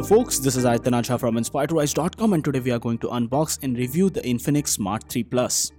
Hello folks, this is Aitan Acha from InspiredToRise.com, and today we are going to unbox and review the Infinix Smart 3 Plus.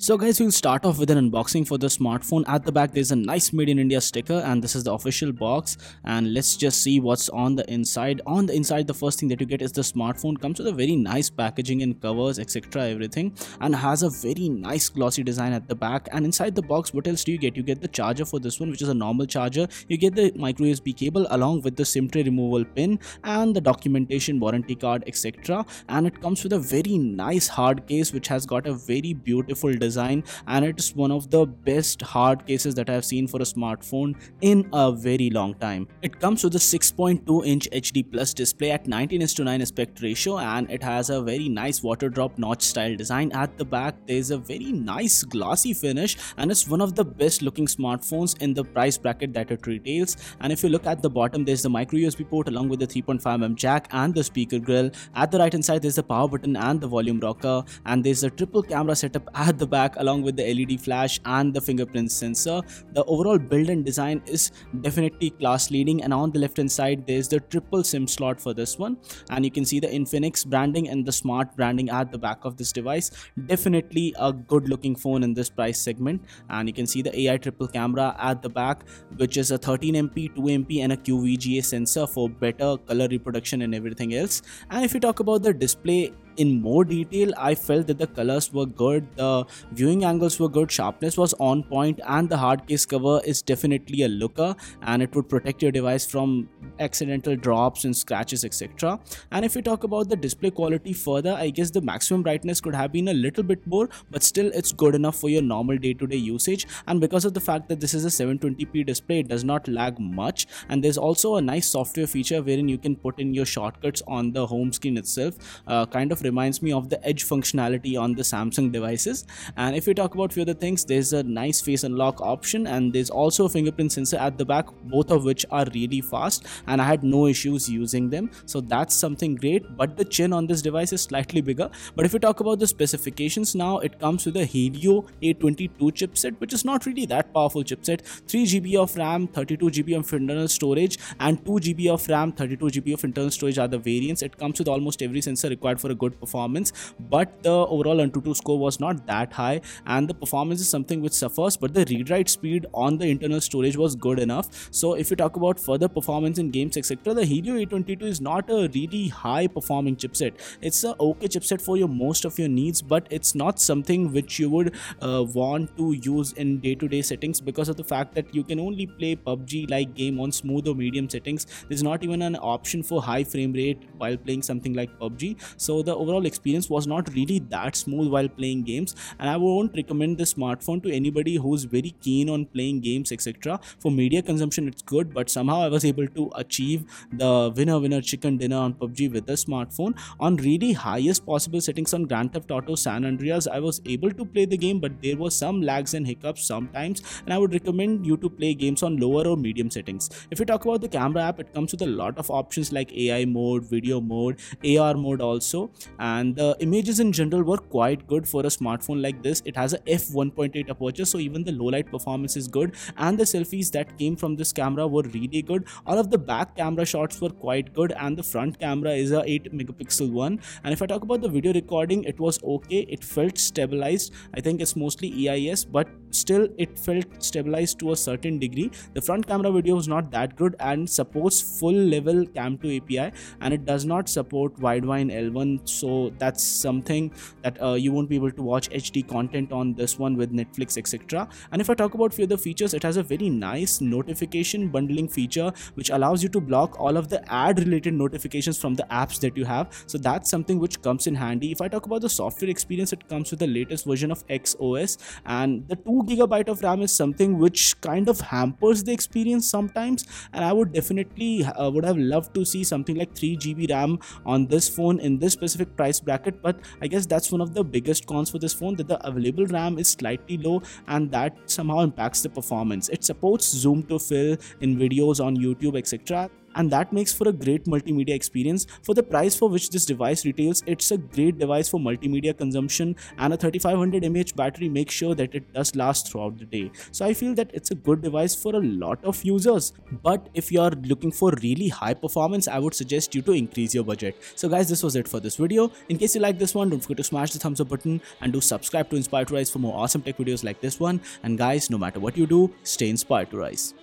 So guys, we'll start off with an unboxing for the smartphone. At the back there's a nice Made in India sticker, and this is the official box, and let's just see what's on the inside. On the inside, the first thing that you get is the smartphone. Comes with a very nice packaging and covers, etc, everything, and has a very nice glossy design at the back. And inside the box, what else do you get? You get the charger for this one, which is a normal charger. You get the micro USB cable along with the SIM tray removal pin and the documentation, warranty card, etc. And it comes with a very nice hard case which has got a very beautiful design, and it's one of the best hard cases that I have seen for a smartphone in a very long time. It comes with a 6.2-inch HD plus display at 19:9 aspect ratio, and it has a very nice water drop notch style design. At the back there's a very nice glossy finish, and it's one of the best looking smartphones in the price bracket that it retails. And if you look at the bottom, there's the micro USB port along with the 3.5mm jack and the speaker grill. At the right hand side there's the power button and the volume rocker, and there's a triple camera setup at the back along with the LED flash and the fingerprint sensor. The overall build and design is definitely class leading, and on the left hand side there's the triple SIM slot for this one, and you can see the Infinix branding and the smart branding at the back of this device. Definitely a good looking phone in this price segment. And you can see the AI triple camera at the back, which is a 13MP, 2MP and a QVGA sensor for better color reproduction and everything else. And if you talk about the display in more detail, I felt that the colors were good, the viewing angles were good, sharpness was on point, and the hard case cover is definitely a looker, and it would protect your device from accidental drops and scratches, etc. And if we talk about the display quality further, I guess the maximum brightness could have been a little bit more, but still it's good enough for your normal day-to-day usage. And because of the fact that this is a 720p display, it does not lag much. And there's also a nice software feature wherein you can put in your shortcuts on the home screen itself. Kind of reminds me of the Edge functionality on the Samsung devices. And if we talk about few other things, there's a nice face unlock option, and there's also a fingerprint sensor at the back, both of which are really fast, and I had no issues using them, so that's something great. But the chin on this device is slightly bigger. But if we talk about the specifications now, it comes with a Helio A22 chipset, which is not really that powerful chipset. 3GB of RAM, 32GB of internal storage, and 2GB of RAM, 32GB of internal storage are the variants. It comes with almost every sensor required for a good performance, but the overall Antutu score was not that high, and the performance is something which suffers, but the read-write speed on the internal storage was good enough. So if you talk about further performance in games, etc., the Helio A22 is not a really high performing chipset. It's a okay chipset for your most of your needs, but it's not something which you would want to use in day-to-day settings, because of the fact that you can only play PUBG like game on smooth or medium settings. There's not even an option for high frame rate while playing something like PUBG, so the overall experience was not really that smooth while playing games. And I won't recommend this smartphone to anybody who's very keen on playing games, etc. For media consumption it's good, but somehow I was able to achieve the winner chicken dinner on PUBG with the smartphone. On really highest possible settings on Grand Theft Auto San Andreas, I was able to play the game, but there were some lags and hiccups sometimes, and I would recommend you to play games on lower or medium settings. If you talk about the camera app, it comes with a lot of options like AI mode, video mode, AR mode also, and the images in general were quite good for a smartphone like this. It has a f1.8 aperture, so even the low light performance is good, and the selfies that came from this camera were really good. All of the back camera shots were quite good, and the front camera is a 8 megapixel one. And if I talk about the video recording, it was okay. It felt stabilized. I think it's mostly EIS, but still it felt stabilized to a certain degree. The front camera video was not that good and supports full level Cam2 API, and it does not support Widevine L1, so that's something that you won't be able to watch HD content on this one with Netflix, etc. And if I talk about few other features, it has a very nice notification bundling feature which allows you to block all of the ad related notifications from the apps that you have, so that's something which comes in handy. If I talk about the software experience, it comes with the latest version of XOS, and the 2GB of RAM is something which kind of hampers the experience sometimes, and I would definitely would have loved to see something like 3GB RAM on this phone in this specific price bracket. But I guess that's one of the biggest cons for this phone, that the available RAM is slightly low, and that somehow impacts the performance. It supports zoom to fill in videos on YouTube, etc. and that makes for a great multimedia experience. For the price for which this device retails, it's a great device for multimedia consumption, and a 3500 mAh battery makes sure that it does last throughout the day. So I feel that it's a good device for a lot of users. But if you're looking for really high performance, I would suggest you to increase your budget. So guys, this was it for this video. In case you like this one, don't forget to smash the thumbs up button and do subscribe to Inspire to Rise for more awesome tech videos like this one. And guys, no matter what you do, stay inspired to rise.